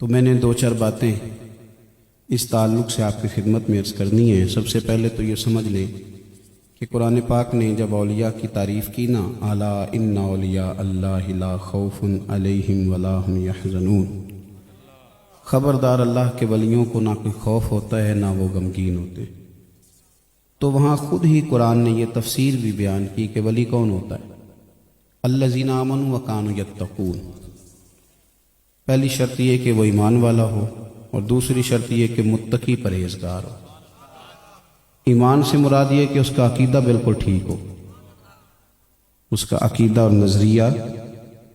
تو میں نے دو چار باتیں اس تعلق سے آپ کی خدمت میں عرض کرنی ہے۔ سب سے پہلے تو یہ سمجھ لیں کہ قرآن پاک نے جب اولیاء کی تعریف کی نا، الا ان اولیاء اللہ لا خوف علیہم ولا ہم یحزنون، خبردار اللہ کے ولیوں کو نہ کوئی خوف ہوتا ہے نہ وہ غمگین ہوتے، تو وہاں خود ہی قرآن نے یہ تفسیر بھی بیان کی کہ ولی کون ہوتا ہے۔ الذین آمنوا وکانوا یتقون، پہلی شرط یہ کہ وہ ایمان والا ہو، اور دوسری شرط یہ کہ متقی پرہیزگار ہو۔ ایمان سے مراد یہ کہ اس کا عقیدہ بالکل ٹھیک ہو، اس کا عقیدہ اور نظریہ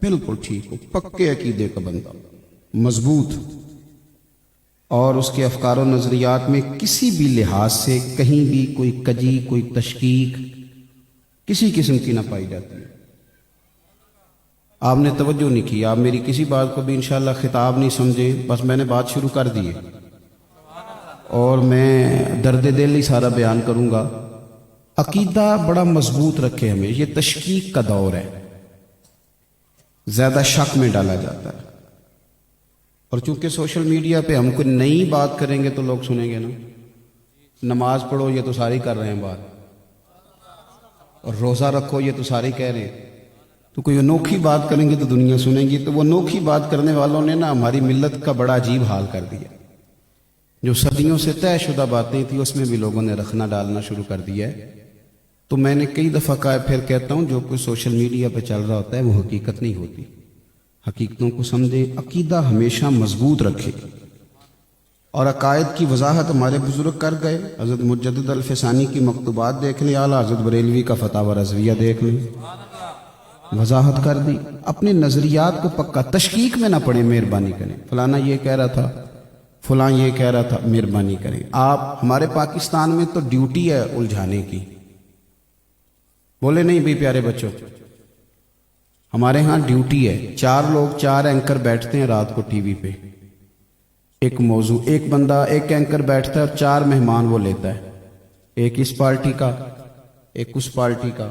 بالکل ٹھیک ہو، پکے عقیدے کا بندہ، مضبوط، اور اس کے افکار و نظریات میں کسی بھی لحاظ سے کہیں بھی کوئی کجی، کوئی تشکیک کسی قسم کی نہ پائی جاتی ہے۔ آپ نے توجہ نہیں کی، آپ میری کسی بات کو بھی انشاءاللہ خطاب نہیں سمجھے، بس میں نے بات شروع کر دی ہے اور میں درد دل ہی سارا بیان کروں گا۔ عقیدہ بڑا مضبوط رکھے ہمیں، یہ تشکیک کا دور ہے، زیادہ شک میں ڈالا جاتا ہے، اور چونکہ سوشل میڈیا پہ ہم کوئی نئی بات کریں گے تو لوگ سنیں گے نا، نماز پڑھو یہ تو سارے کر رہے ہیں بات، اور روزہ رکھو یہ تو سارے کہہ رہے ہیں، تو کوئی انوکھی بات کریں گے تو دنیا سنیں گی۔ تو وہ انوکھی بات کرنے والوں نے نا ہماری ملت کا بڑا عجیب حال کر دیا، جو صدیوں سے طے شدہ باتیں تھیں اس میں بھی لوگوں نے رکھنا ڈالنا شروع کر دیا ہے۔ تو میں نے کئی دفعہ کہا، پھر کہتا ہوں، جو کچھ سوشل میڈیا پہ چل رہا ہوتا ہے وہ حقیقت نہیں ہوتی، حقیقتوں کو سمجھے، عقیدہ ہمیشہ مضبوط رکھے، اور عقائد کی وضاحت ہمارے بزرگ کر گئے۔ حضرت مجدد الفسانی کی مکتوبات دیکھ لیں، اعلیٰ حضرت بریلوی کا فتاوی رضویہ دیکھ لیں، وضاحت کر دی۔ اپنے نظریات کو پکا، تشکیک میں نہ پڑیں، مہربانی کریں، فلانا یہ کہہ رہا تھا، فلاں یہ کہہ رہا تھا، مہربانی کریں۔ آپ، ہمارے پاکستان میں تو ڈیوٹی ہے الجھانے کی، بولے نہیں بھی پیارے بچوں، ہمارے ہاں ڈیوٹی ہے، چار لوگ، چار اینکر بیٹھتے ہیں رات کو ٹی وی پہ، ایک موضوع، ایک بندہ، ایک اینکر بیٹھتا ہے اور چار مہمان وہ لیتا ہے، ایک اس پارٹی کا، ایک اس پارٹی کا،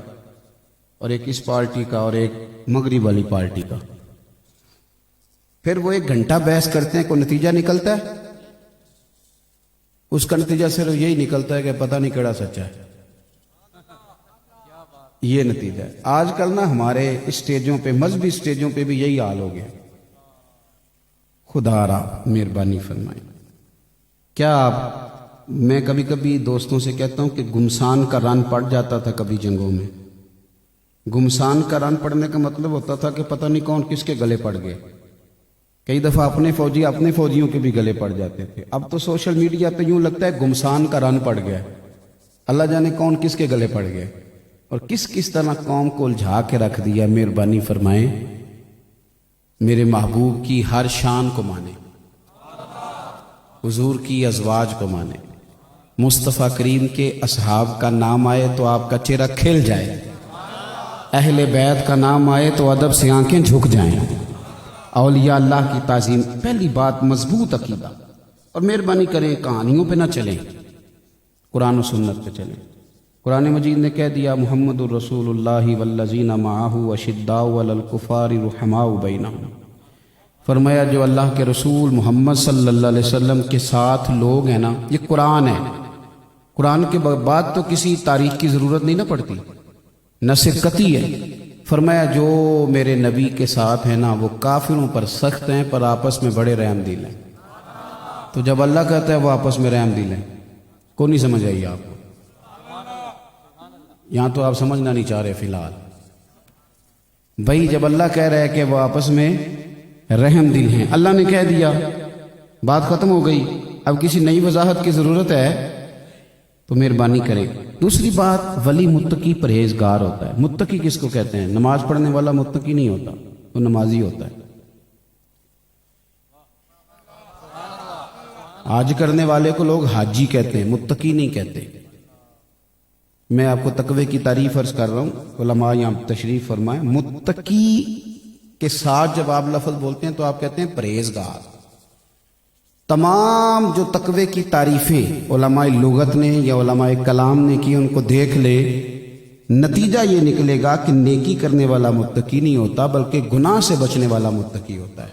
اور ایک اس پارٹی کا، اور ایک مغرب والی پارٹی کا۔ پھر وہ 1 گھنٹہ بحث کرتے ہیں، کوئی نتیجہ نکلتا ہے؟ اس کا نتیجہ صرف یہی نکلتا ہے کہ پتہ نہیں کیڑا سچا ہے، یہ نتیجہ ہے۔ آج کل نا ہمارے اسٹیجوں پہ، مذہبی اسٹیجوں پہ بھی یہی حال ہو گیا۔ خدا را مہربانی فرمائیں۔ کیا آپ، میں کبھی کبھی دوستوں سے کہتا ہوں کہ گمسان کا رن پڑ جاتا تھا کبھی جنگوں میں۔ گمسان کا رن پڑنے کا مطلب ہوتا تھا کہ پتہ نہیں کون کس کے گلے پڑ گئے، کئی دفعہ اپنے فوجی اپنے فوجیوں کے بھی گلے پڑ جاتے تھے۔ اب تو سوشل میڈیا پہ یوں لگتا ہے گمسان کا رن پڑ گیا، اللہ جانے کون کس کے گلے پڑ گئے، اور کس کس طرح قوم کو الجھا کے رکھ دیا۔ مہربانی فرمائیں، میرے محبوب کی ہر شان کو مانیں، حضور کی ازواج کو مانیں، مصطفیٰ کریم کے اصحاب کا نام آئے تو آپ کا چہرہ کھل جائے، اہل بیت کا نام آئے تو ادب سے آنکھیں جھک جائیں، اولیاء اللہ کی تعظیم۔ پہلی بات، مضبوط عقیدہ، اور مہربانی کریں کہانیوں پہ نہ چلیں، قرآن و سنت پہ چلیں۔ قرآن مجید نے کہہ دیا، محمد الرسول اللہ والذین معہ اشداء علی الکفار رحماء بینہم، فرمایا جو اللہ کے رسول محمد صلی اللہ علیہ وسلم کے ساتھ لوگ ہیں نا، یہ قرآن ہے، قرآن کے بعد تو کسی تاریخ کی ضرورت نہیں نہ پڑتی، نص قطعی ہے۔ فرمایا جو میرے نبی کے ساتھ ہیں نا وہ کافروں پر سخت ہیں پر آپس میں بڑے رحم دل ہیں۔ تو جب اللہ کہتا ہے وہ آپس میں رحم دل ہیں، کو نہیں سمجھ آئی آپ کو؟ یہاں تو آپ سمجھنا نہیں چاہ رہے فی الحال بھائی، جب اللہ کہہ رہا ہے کہ وہ آپس میں رحم دل ہیں، اللہ نے کہہ دیا، بات ختم ہو گئی، اب کسی نئی وضاحت کی ضرورت ہے تو مہربانی کریں۔ دوسری بات، ولی متقی پرہیزگار ہوتا ہے۔ متقی کس کو کہتے ہیں؟ نماز پڑھنے والا متقی نہیں ہوتا، وہ نمازی ہوتا ہے۔ حج کرنے والے کو لوگ حاجی کہتے ہیں، متقی نہیں کہتے۔ میں آپ کو تقوی کی تعریف عرض کر رہا ہوں، علماء یہاں تشریف فرمائیں۔ متقی کے ساتھ جب آپ لفظ بولتے ہیں تو آپ کہتے ہیں پرہیزگار۔ تمام جو تقوی کی تعریفیں علماء لغت نے یا علماء کلام نے کی، ان کو دیکھ لے، نتیجہ یہ نکلے گا کہ نیکی کرنے والا متقی نہیں ہوتا بلکہ گناہ سے بچنے والا متقی ہوتا ہے۔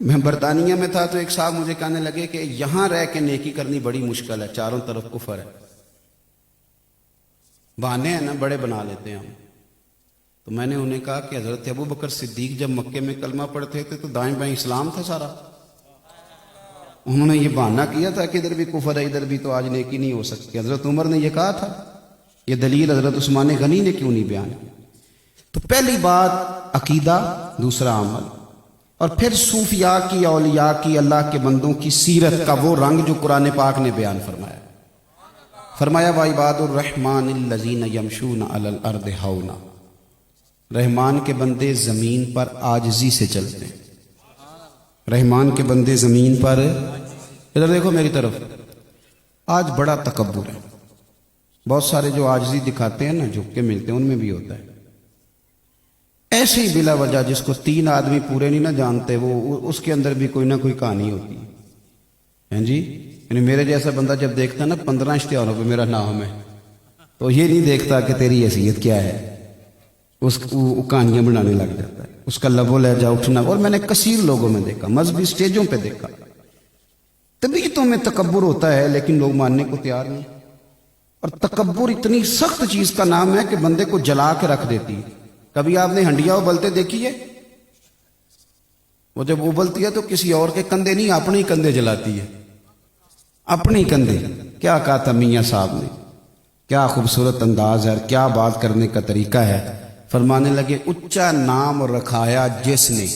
میں برطانیہ میں تھا تو ایک صاحب مجھے کہنے لگے کہ یہاں رہ کے نیکی کرنی بڑی مشکل ہے، چاروں طرف کفر ہے، بہانے ہیں نا بڑے بنا لیتے ہیں ہم۔ تو میں نے انہیں کہا کہ حضرت ابو بکر صدیق جب مکے میں کلمہ پڑھتے تھے تو دائیں بائیں اسلام تھا سارا، انہوں نے یہ بہانہ کیا تھا کہ ادھر بھی کفر ہے ادھر بھی، تو آج نیکی نہیں ہو سکتی۔ حضرت عمر نے یہ کہا تھا، یہ دلیل حضرت عثمان غنی نے کیوں نہیں بیان کی؟ تو پہلی بات عقیدہ، دوسرا عمل، اور پھر صوفیاء کی، اولیاء کی، اللہ کے بندوں کی سیرت کا وہ رنگ جو قرآن پاک نے بیان فرمایا۔ فرمایا وَعِبَادُ الرَّحْمَٰنِ الَّذِينَ يَمْشُونَ عَلَى الْأَرْضِ هَوْنًا، رحمان کے بندے زمین پر عاجزی سے چلتے ہیں۔ رحمان کے بندے زمین پر، ادھر دیکھو میری طرف، آج بڑا تکبر ہے، بہت سارے جو عاجزی دکھاتے ہیں نا، جھک کے ملتے ہیں، ان میں بھی ہوتا ہے ایسے ہی بلا وجہ، جس کو 3 آدمی پورے نہیں نہ جانتے، وہ اس کے اندر بھی کوئی نہ کوئی کہانی ہوتی ہے جی۔ یعنی میرے جیسا بندہ جب دیکھتا ہے نا 15 اشتہاروں پہ میرا نام ہے، تو یہ نہیں دیکھتا کہ تیری حیثیت کیا ہے، اس کو کہانیاں بنانے لگ جاتا ہے، اس کا لب و لہجہ اٹھنا۔ اور میں نے کثیر لوگوں میں دیکھا، مذہبی سٹیجوں پہ دیکھا، طبیعتوں میں تکبر ہوتا ہے لیکن لوگ ماننے کو تیار نہیں۔ اور تکبر اتنی سخت چیز کا نام ہے کہ بندے کو جلا کے رکھ دیتی ہے۔ کبھی آپ نے ہنڈیا ابلتے دیکھی ہے؟ وہ جب ابلتی ہے تو کسی اور کے کندھے نہیں، اپنے ہی کندھے جلاتی ہے، اپنے ہی کندھے۔ کیا کہا تھا میاں صاحب نے، کیا خوبصورت انداز ہے، کیا بات کرنے کا طریقہ ہے۔ فرمانے لگے اچا نام رکھایا جس نے،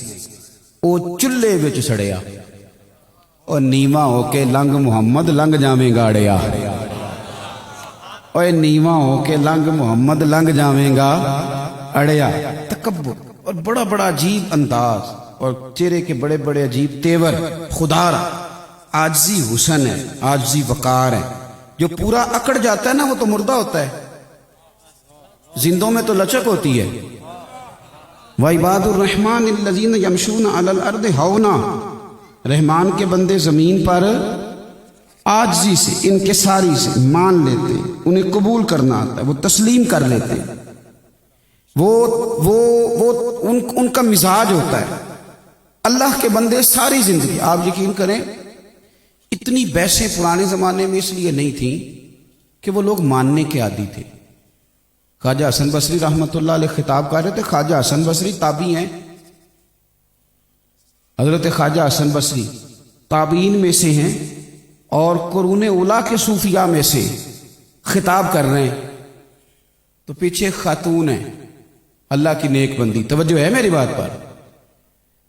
او چلے وچ سڑیا، اور نیواں ہو کے لنگ محمد لنگ جاویں گاڑیا، اور نیواں ہو کے لنگ محمد لنگ جاویں گا اڑیا۔ تکبر اور بڑا بڑا عجیب انداز، اور چہرے کے بڑے بڑے عجیب تیور، خدا را عاجزی حسن ہے، عاجزی وقار ہے۔ جو پورا اکڑ جاتا ہے نا وہ تو مردہ ہوتا ہے، زندوں میں تو لچک ہوتی ہے۔ وَعِبَادُ الرَّحْمَٰنِ الَّذِينَ يَمْشُونَ عَلَى الْأَرْضِ هَوْنًا، رحمان کے بندے زمین پر عاجزی سے، انکساری سے مان لیتے ہیں، انہیں قبول کرنا آتا ہے، وہ تسلیم کر لیتے ہیں، وہ ان کا مزاج ہوتا ہے۔ اللہ کے بندے ساری زندگی، آپ یقین کریں اتنی بحثیں پرانے زمانے میں اس لیے نہیں تھیں کہ وہ لوگ ماننے کے عادی تھے۔ خواجہ حسن بصری رحمۃ اللہ علیہ خطاب کر رہے تھے، خواجہ حسن بصری تابعی ہیں، حضرت خواجہ حسن بصری تابعین میں سے ہیں اور قرون اولیٰ کے صوفیاء میں سے خطاب کر رہے ہیں، تو پیچھے خاتون ہیں اللہ کی نیک بندی، توجہ ہے میری بات پر۔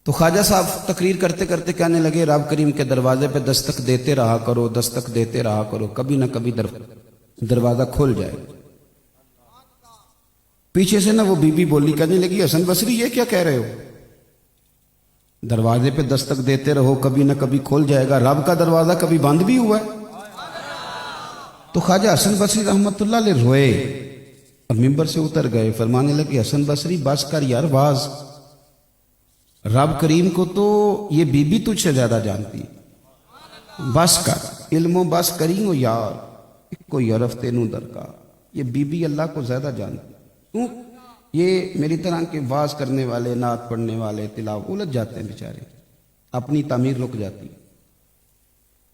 تو خواجہ صاحب تقریر کرتے کرتے کہنے لگے رب کریم کے دروازے پہ دستک دیتے رہا کرو، دستک دیتے رہا کرو، کبھی نہ کبھی دروازہ کھل جائے۔ پیچھے سے نا وہ بی بی بولی، کہنے لگی حسن بصری یہ کیا کہہ رہے ہو، دروازے پہ دستک دیتے رہو کبھی نہ کبھی کھل جائے گا، رب کا دروازہ کبھی بند بھی ہوا ہے؟ تو خواجہ حسن بصری رحمۃ اللہ علیہ روئے اور ممبر سے اتر گئے، فرمانے لگے حسن بصری بس کر یار باز، رب کریم کو تو یہ بی بی تجھ سے زیادہ جانتی ہے، بس کر، علم و بس کری ہو یار، کوئی عرف تینوں درکار، یہ بی بی اللہ کو زیادہ جانتی۔ کیوں؟ یہ میری طرح کے واز کرنے والے، نعت پڑھنے والے، تلاوت الجھ جاتے ہیں بیچارے، اپنی تعمیر رک جاتی۔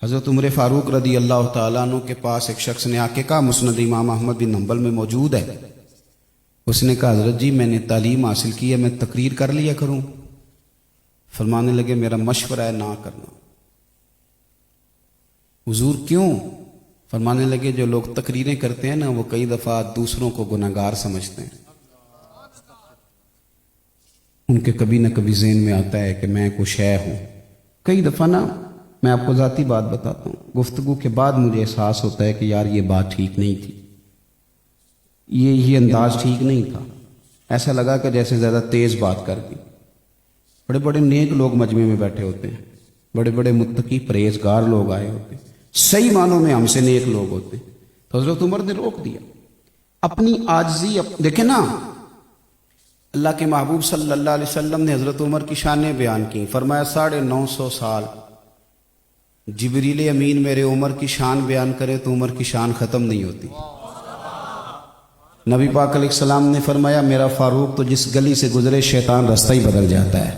حضرت عمر فاروق رضی اللہ تعالیٰ عنہ کے پاس ایک شخص نے آ کے کہا، مسند امام احمد بن حنبل میں موجود ہے، اس نے کہا حضرت جی میں نے تعلیم حاصل کی ہے، میں تقریر کر لیا کروں؟ فرمانے لگے میرا مشورہ ہے نہ کرنا۔ حضور کیوں؟ فرمانے لگے جو لوگ تقریریں کرتے ہیں نا وہ کئی دفعہ دوسروں کو گناہگار سمجھتے ہیں، ان کے کبھی نہ کبھی ذہن میں آتا ہے کہ میں کوئی شے ہوں۔ کئی دفعہ نا میں آپ کو ذاتی بات بتاتا ہوں، گفتگو کے بعد مجھے احساس ہوتا ہے کہ یار یہ بات ٹھیک نہیں تھی، یہ انداز ٹھیک نہیں تھا، ایسا لگا کہ جیسے زیادہ تیز بات کر دی۔ بڑے بڑے نیک لوگ مجمع میں بیٹھے ہوتے ہیں، بڑے بڑے متقی پرہیزگار لوگ آئے ہوتے ہیں، صحیح معنوں میں ہم سے نیک لوگ ہوتے ہیں۔ تو حضرت عمر نے روک دیا، اپنی عاجزی دیکھیں نا، اللہ کے محبوب صلی اللہ علیہ وسلم نے حضرت عمر کی شانیں بیان کی، فرمایا 950 سال جبریل امین میرے عمر کی شان بیان کرے تو عمر کی شان ختم نہیں ہوتی۔ نبی پاک علیہ السلام نے فرمایا میرا فاروق تو جس گلی سے گزرے شیطان رستہ ہی بدل جاتا ہے۔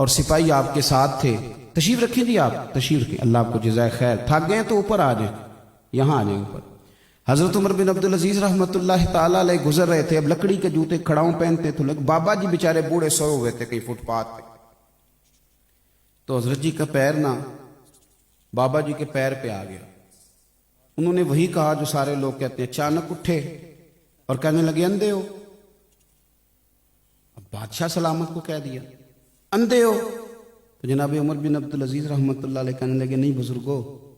اور سپاہی آپ کے ساتھ تھے. تشریف رکھیں جی, آپ تشریف رکھیں, اللہ آپ کو جزائے خیر. تھک گئے تو اوپر آ جائیں, یہاں آ جائیں اوپر. حضرت عمر بن عبدالعزیز رحمۃ اللہ تعالیٰ علیہ گزر رہے تھے. اب لکڑی کے جوتے کھڑاؤں پہنتے تو بابا جی بیچارے بوڑھے سوئے ہوئے تھے کہیں فٹ پاتھ پہ. تو حضرت جی کا پیر نا بابا جی کے پیر پہ آ گیا. انہوں نے وہی کہا جو سارے لوگ کہتے ہیں. اچانک اٹھے اور کہنے لگے اندھے ہو. اب بادشاہ سلامت کو کہہ دیا اندھے ہو. تو جناب عمر بن عبدالعزیز رحمۃ اللہ علیہ کہنے لگے نہیں بزرگو,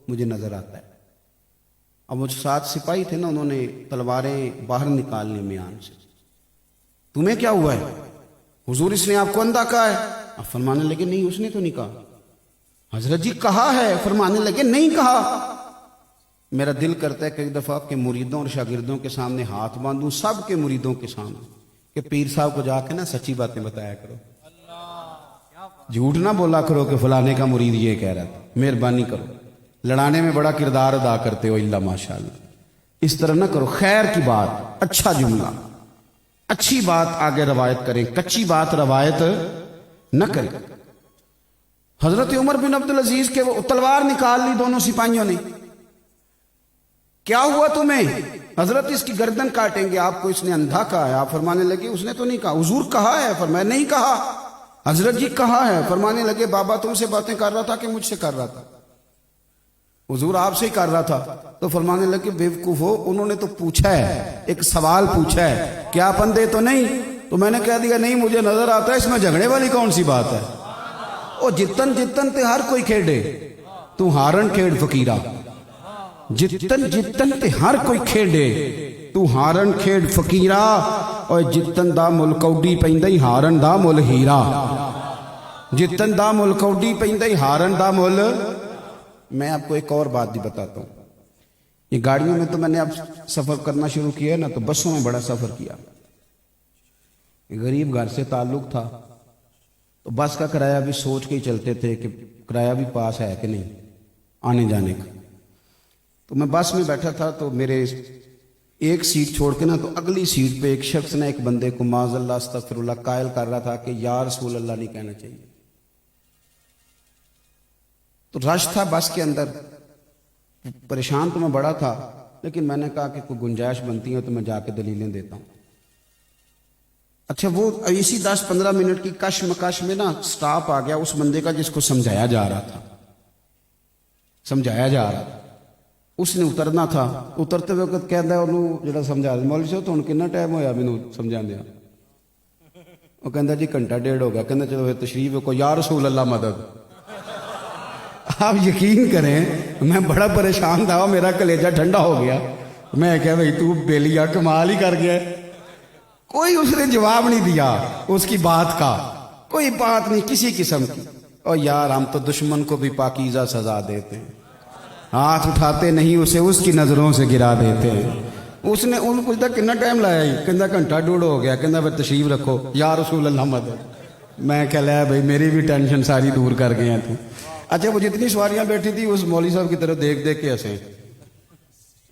مجھے نظر آتا ہے. اب وہ ساتھ سپاہی تھے نا, انہوں نے تلواریں باہر نکالنے میان سے. تمہیں کیا ہوا ہے حضور, اس نے آپ کو اندھا کہا ہے؟ اب فرمانے لگے نہیں اس نے تو نہیں کہا. حضرت جی کہا ہے. فرمانے لگے نہیں کہا. میرا دل کرتا ہے کئی دفعہ کہ مریدوں اور شاگردوں کے سامنے ہاتھ باندھوں, سب کے مریدوں کے سامنے, کہ پیر صاحب کو جا کے نا سچی باتیں بتایا کرو, جھوٹ نہ بولا کرو کہ فلانے کا مرید یہ کہہ رہا تھا. مہربانی کرو, لڑانے میں بڑا کردار ادا کرتے ہو اللہ ماشاء اللہ. اس طرح نہ کرو, خیر کی بات, اچھا جملہ, اچھی بات آگے روایت کریں, کچی بات روایت نہ کریں. حضرت عمر بن عبدالعزیز کے وہ تلوار نکال لی دونوں سپاہیوں نے. کیا ہوا تمہیں؟ حضرت اس کی گردن کاٹیں گے, آپ کو اس نے اندھا کہا ہے. آپ فرمانے لگے اس نے تو نہیں کہا. حضور کہا ہے. فرمایا نہیں کہا. حضرت جی کہا ہے. فرمانے لگے بابا تم سے باتیں کر رہا تھا کہ مجھ سے کر رہا تھا؟ حضور آپ سے ہی کر رہا تھا. تو فرمانے لگے بیوقوف ہو, انہوں نے تو پوچھا ہے, ایک سوال پوچھا ہے کہ آپ اندھے تو نہیں؟ تو میں نے کہہ دیا نہیں مجھے نظر آتا ہے. اس میں جھگڑے والی کون سی بات ہے؟ او جتن جتن تے ہر کوئی کھیڑے, تو ہارن کھیڑ فقیرہ. جتن جتن تے ہر کوئی کھیڑے, تو ہارن کھیڑ فقیرہ. اور جتن دا مل کوڈی پیندی ہارن دا مل ہیرا. جتن دا مل کوڈی پیندی ہارن دا مل. میں آپ کو ایک اور بات بھی بتاتا ہوں. یہ گاڑیوں میں تو میں نے اب سفر کرنا شروع کیا ہے نا, تو بسوں میں بڑا سفر کیا. غریب گھر سے تعلق تھا تو بس کا کرایہ بھی سوچ کے ہی چلتے تھے کہ کرایہ بھی پاس ہے کہ نہیں آنے جانے کا. تو میں بس میں بیٹھا تھا تو میرے ایک سیٹ چھوڑ کے نا, تو اگلی سیٹ پہ ایک شخص نے ایک بندے کو معاذ اللہ استغفر اللہ قائل کر رہا تھا کہ یا رسول اللہ نہیں کہنا چاہیے. تو رش تھا بس کے اندر, پریشان تو میں بڑا تھا, لیکن میں نے کہا کہ کوئی گنجائش بنتی ہے تو میں جا کے دلیلیں دیتا ہوں. اچھا وہ اسی 10-15 منٹ کی کش مکش میں نا سٹاپ آ گیا اس بندے کا جس کو سمجھایا جا رہا تھا. اس نے اترنا تھا. اترتے وقت کہتا ہے انہوں جڑا سمجھا دیا مولوی صاحب تو کتنا ٹائم ہویا مینوں سمجھا دیا؟ وہ کہتا جی گھنٹہ ڈیڑھ ہو گیا. کہتا چلو پھر تشریف کو یا رسول اللہ مدد. آپ یقین کریں میں بڑا پریشان تھا, میرا کلیجہ ٹھنڈا ہو گیا. میں کہا بھائی تو بیلیا کمال ہی کر گیا. کوئی اس نے جواب نہیں دیا اس کی بات کا, کوئی بات نہیں کسی قسم کی. اور یار ہم تو دشمن کو بھی پاکیزہ سزا دیتے ہیں, ہاتھ اٹھاتے نہیں اسے اس کی نظروں سے گرا دیتے ہیں. اس نے ان پوچھتا کتنا ٹائم لایا ہی؟ کہتا گھنٹہ ڈوڑھ ہو گیا. کہتا پھر تشریف رکھو یا رسول اللہ مدد. میں کہہ لیا بھائی میری بھی ٹینشن ساری دور کر گئے ہیں تو. اچھا وہ جتنی سواریاں بیٹھی تھی اس مولوی صاحب کی طرف دیکھ دیکھ کے ہنسے,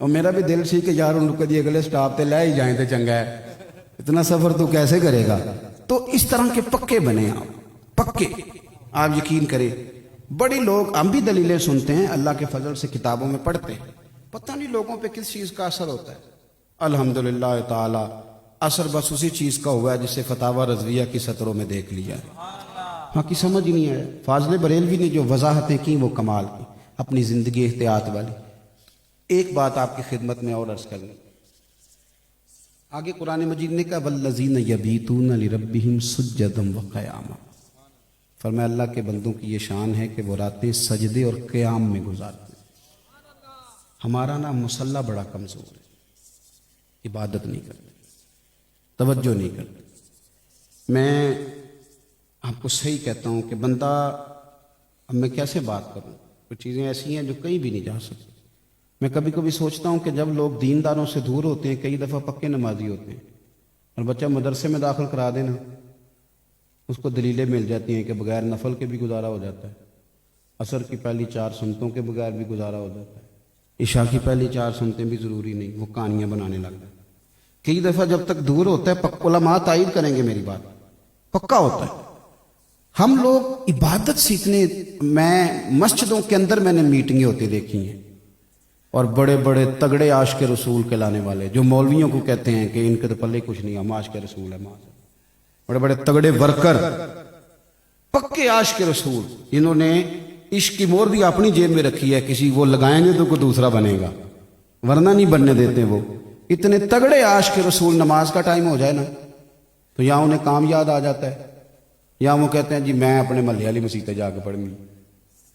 اور میرا بھی دل سی کہ یار ان کو اگلے سٹاپ تے لے ہی جائیں تو چنگا ہے, اتنا سفر تو کیسے کرے گا. تو اس طرح کے پکے بنے آپ, پکے. آپ یقین کریں بڑی لوگ ہم بھی دلیلیں سنتے ہیں اللہ کے فضل سے کتابوں میں پڑھتے ہیں, پتہ نہیں لوگوں پہ کس چیز کا اثر ہوتا ہے. الحمدللہ تعالی اثر بس اسی چیز کا ہوا ہے جسے فتاوی رضویہ کی سطروں میں دیکھ لیا ہے. ہاں کی سمجھ ہی نہیں آیا. فاضل بریلوی نے جو وضاحتیں کی وہ کمال کی, اپنی زندگی احتیاط والی. ایک بات آپ کی خدمت میں اور عرض کر لیں. آگے قرآن مجید نے کہا والذین یبیتون لربہم سجدا وقیاما. فرمایا اللہ کے بندوں کی یہ شان ہے کہ وہ راتیں سجدے اور قیام میں گزارتے ہیں. ہمارا نا مصلی بڑا کمزور ہے, عبادت نہیں کرتے, توجہ نہیں کرتے. میں آپ کو صحیح کہتا ہوں کہ بندہ, اب میں کیسے بات کروں, کچھ چیزیں ایسی ہیں جو کہیں بھی نہیں جا سکتی. میں کبھی کبھی سوچتا ہوں کہ جب لوگ دینداروں سے دور ہوتے ہیں, کئی دفعہ پکے نمازی ہوتے ہیں, اور بچہ مدرسے میں داخل کرا دینا اس کو دلیلیں مل جاتی ہیں کہ بغیر نفل کے بھی گزارا ہو جاتا ہے, عصر کی پہلی 4 سنتوں کے بغیر بھی گزارا ہو جاتا ہے, عشاء کی پہلی 4 سنتیں بھی ضروری نہیں, وہ کہانیاں بنانے لگتا ہے. کئی دفعہ جب تک دور ہوتا ہے علماء تائید کریں گے میری بات, پکا ہوتا ہے. ہم لوگ عبادت سیکھنے، میں مسجدوں کے اندر میں نے میٹنگیں ہوتی دیکھی ہیں، اور بڑے بڑے تگڑے عاشق رسول کے لانے والے جو مولویوں کو کہتے ہیں کہ ان کے تو پلے کچھ نہیں، ہم عاشق رسول ہے، بڑے بڑے تگڑے ورکر، پکے عاشق رسول، جنہوں نے عشق کی مور بھی اپنی جیب میں رکھی ہے، کسی وہ لگائیں گے تو کوئی دوسرا بنے گا، ورنہ نہیں بننے دیتے وہ اتنے تگڑے عاشق رسول۔ نماز کا ٹائم ہو جائے نا تو یا انہیں کام یاد آ جاتا ہے، یا وہ کہتے ہیں جی میں اپنے محلے والی مسجد جا کے پڑھوں گی۔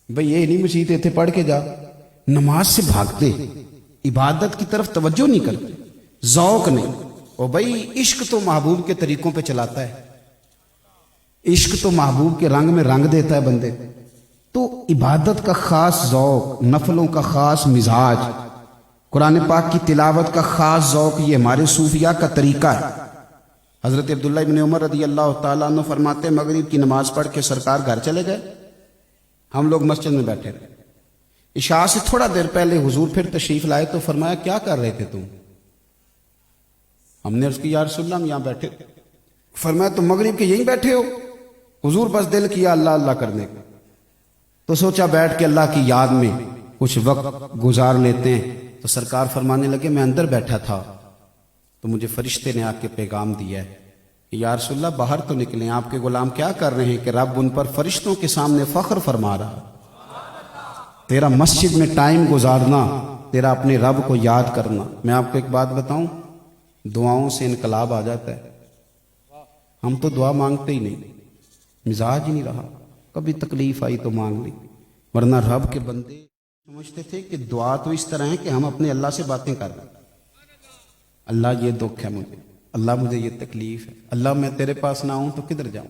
بھئی یہ نہیں مسجد اتنے پڑھ کے جا، نماز سے بھاگتے، عبادت کی طرف توجہ نہیں کرتے، ذوق نہیں۔ اور بھئی عشق تو محبوب کے طریقوں پہ چلاتا ہے، عشق تو محبوب کے رنگ میں رنگ دیتا ہے بندے، تو عبادت کا خاص ذوق، نفلوں کا خاص مزاج، قرآن پاک کی تلاوت کا خاص ذوق، یہ ہمارے صوفیاء کا طریقہ ہے۔ حضرت عبداللہ ابن عمر رضی اللہ تعالیٰ عنہ فرماتے ہیں مغرب کی نماز پڑھ کے سرکار گھر چلے گئے، ہم لوگ مسجد میں بیٹھے رہے، عشاء سے تھوڑا دیر پہلے حضور پھر تشریف لائے تو فرمایا کیا کر رہے تھے تم؟ ہم نے عرض کی یا رسول اللہ ہم یہاں بیٹھے۔ فرمایا تم مغرب کے یہیں بیٹھے ہو؟ حضور بس دل کیا اللہ اللہ کرنے کا، تو سوچا بیٹھ کے اللہ کی یاد میں کچھ وقت گزار لیتے ہیں، تو سرکار فرمانے لگے میں اندر بیٹھا تھا تو مجھے فرشتے نے آ کے پیغام دیا ہے کہ یا رسول اللہ باہر تو نکلیں، آپ کے غلام کیا کر رہے ہیں کہ رب ان پر فرشتوں کے سامنے فخر فرما رہا۔ تیرا مسجد میں ٹائم گزارنا، تیرا اپنے رب کو یاد کرنا۔ میں آپ کو ایک بات بتاؤں، دعاؤں سے انقلاب آ جاتا ہے۔ ہم تو دعا مانگتے ہی نہیں، مزاج ہی نہیں رہا، کبھی تکلیف آئی تو مانگ لی، ورنہ رب کے بندے سمجھتے تھے کہ دعا تو اس طرح ہے کہ ہم اپنے اللہ سے باتیں کر رہے ہیں، اللہ یہ دکھ ہے مجھے، اللہ مجھے یہ تکلیف ہے، اللہ میں تیرے پاس نہ آؤں تو کدھر جاؤں۔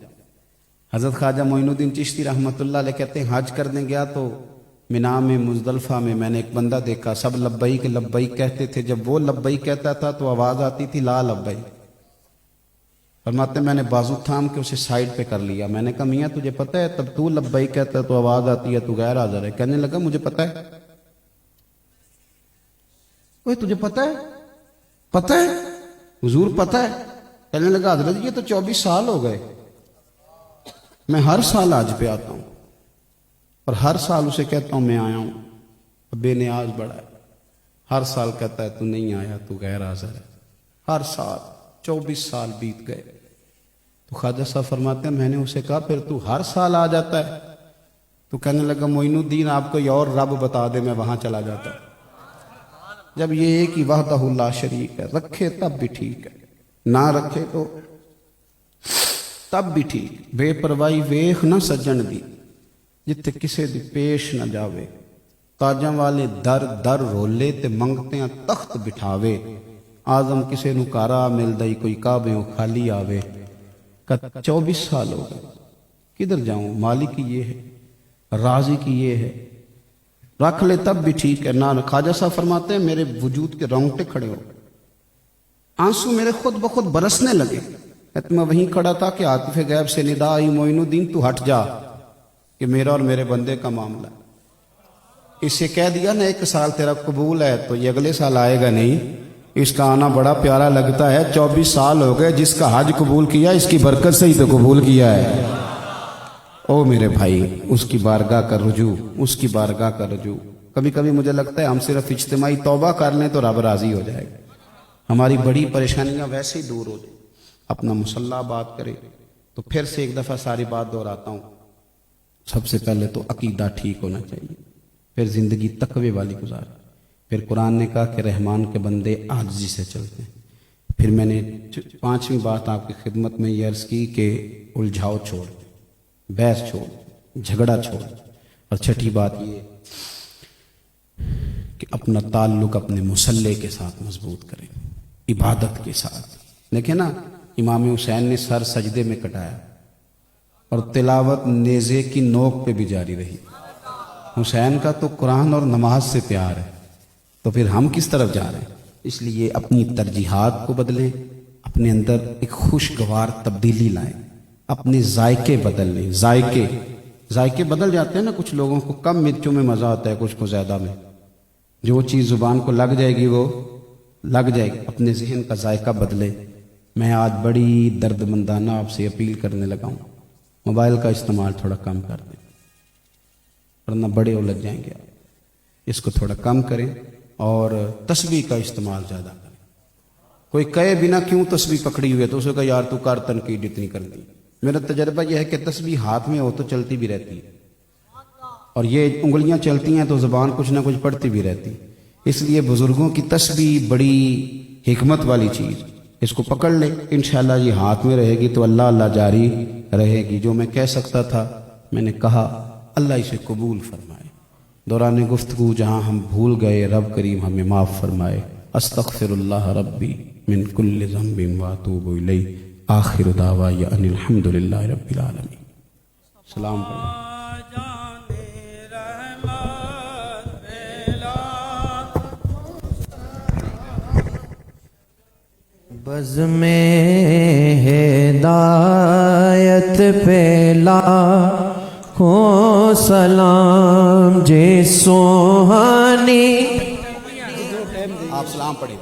حضرت خواجہ معین الدین چشتی رحمۃ اللہ علیہ کہتے ہیں حج کرنے گیا تو مینا میں مزدلفہ میں میں نے ایک بندہ دیکھا، سب لبیک لبیک کہتے تھے، جب وہ لبیک کہتا تھا تو آواز آتی تھی لا لبیک۔ فرماتے میں نے بازو تھام کے اسے سائیڈ پہ کر لیا، میں نے کہا میاں تجھے پتہ ہے تب تو لبیک کہتا ہے تو آواز آتی ہے تو غیر حاضر ہے؟ کہنے لگا مجھے پتہ ہے۔ اوہ تجھے پتہ ہے؟ پتہ ہے حضور پتہ ہے؟ کہنے لگا حضرت یہ تو 24 سال ہو گئے، میں ہر سال حج پہ آتا ہوں اور ہر سال اسے کہتا ہوں میں آیا ہوں، بے نیاز بڑا ہے، ہر سال کہتا ہے تو نہیں آیا تو غیر حاضر ہے، ہر سال 24 سال بیت گئے۔ تو خواجہ صاحب فرماتے ہیں میں نے اسے کہا پھر تو ہر سال آ جاتا ہے؟ تو کہنے لگا معین الدین آپ کوئی اور رب بتا دے میں وہاں چلا جاتا۔ جب یہ ایک ہی وحدہ لا شریک ہے، رکھے تب بھی ٹھیک ہے، نہ رکھے تو تب بھی ٹھیک۔ بے پرواہی ویخ نہ سجن دی جتے کسے دی پیش نہ جاوے، تاجاں والے در در رولے تے منگتے ہیں تخت بٹھاوے، آزم کسے نو کارا مل دئی کوئی کعبے خالی آوے۔ 24 سال ہو گئے، کدھر جاؤں؟ مالک کی یہ ہے، راضی کی یہ ہے، رکھ لے تب بھی ٹھیک ہے نہ۔ خواجہ صاحب فرماتے ہیں میرے وجود کے رونگٹے کھڑے ہو گئے، آنسو میرے خود بخود برسنے لگے۔ میں وہیں کھڑا تھا کہ عاطف غیب سے ندا آئی معین الدین تو ہٹ جا کہ میرا اور میرے بندے کا معاملہ ہے۔ اسے کہہ دیا نا 1 سال تیرا قبول ہے تو یہ اگلے سال آئے گا نہیں، اس کا آنا بڑا پیارا لگتا ہے۔ 24 سال ہو گئے، جس کا حج قبول کیا اس کی برکت سے ہی تو قبول کیا ہے۔ او میرے بھائی، اس کی بارگاہ کا رجوع، اس کی بارگاہ کا رجوع۔ کبھی کبھی مجھے لگتا ہے ہم صرف اجتماعی توبہ کر لیں تو رب راضی ہو جائے گا، ہماری بڑی پریشانیاں ویسے ہی دور ہو جائیں۔ اپنا مصلح بات کرے تو پھر سے ایک دفعہ ساری بات دہراتا ہوں، سب سے پہلے تو عقیدہ ٹھیک ہونا چاہیے، پھر زندگی تقوی والی گزار، پھر قرآن نے کہا کہ رحمان کے بندے عاجزی سے چلتے ہیں۔ پھر میں نے 5ویں بات آپ کی خدمت میں یہ عرض کی کہ الجھاؤ چھوڑ، بحث چھوڑ، جھگڑا چھوڑ، اور 6ٹھی بات یہ کہ اپنا تعلق اپنے مصلی کے ساتھ مضبوط کریں، عبادت کے ساتھ۔ دیکھیں نا امام حسین نے سر سجدے میں کٹایا اور تلاوت نیزے کی نوک پہ بھی جاری رہی۔ حسین کا تو قرآن اور نماز سے پیار ہے، تو پھر ہم کس طرف جا رہے ہیں؟ اس لیے اپنی ترجیحات کو بدلیں، اپنے اندر ایک خوشگوار تبدیلی لائیں، اپنے ذائقے بدل لیں۔ ذائقے بدل جاتے ہیں نا، کچھ لوگوں کو کم مرچوں میں مزہ آتا ہے، کچھ کو زیادہ میں۔ جو چیز زبان کو لگ جائے گی وہ لگ جائے گی، اپنے ذہن کا ذائقہ بدلے۔ میں آج بڑی درد مندانہ آپ سے اپیل کرنے لگا ہوں، موبائل کا استعمال تھوڑا کم کر دیں ورنہ بڑے الجھ جائیں گے آپ. اس کو تھوڑا کم کریں اور تسبیح کا استعمال زیادہ کریں. کوئی کہے بنا کیوں تسبیح پکڑی ہوئی ہے تو اسے کہا یار تو کر تنقید اتنی کر دی. میرا تجربہ یہ ہے کہ تسبیح ہاتھ میں ہو تو چلتی بھی رہتی ہے اور یہ انگلیاں چلتی ہیں تو زبان کچھ نہ کچھ پڑھتی بھی رہتی. اس لیے بزرگوں کی تسبیح بڑی حکمت والی چیز, اس کو پکڑ لے انشاءاللہ یہ ہاتھ میں رہے گی تو اللہ اللہ جاری رہے گی. جو میں کہہ سکتا تھا میں نے کہا, اللہ اسے قبول فرمائے. دوران گفتگو جہاں ہم بھول گئے رب کریم ہمیں معاف فرمائے. استغفر اللہ ربی من کل ذنب واتوب الیہ. آخر دعوائی ان الحمدللہ رب العالمین. سلام علیکم. بز میں ہدایت پہ لاکھوں سلام جے سوہانی. آپ سلام پڑھیں.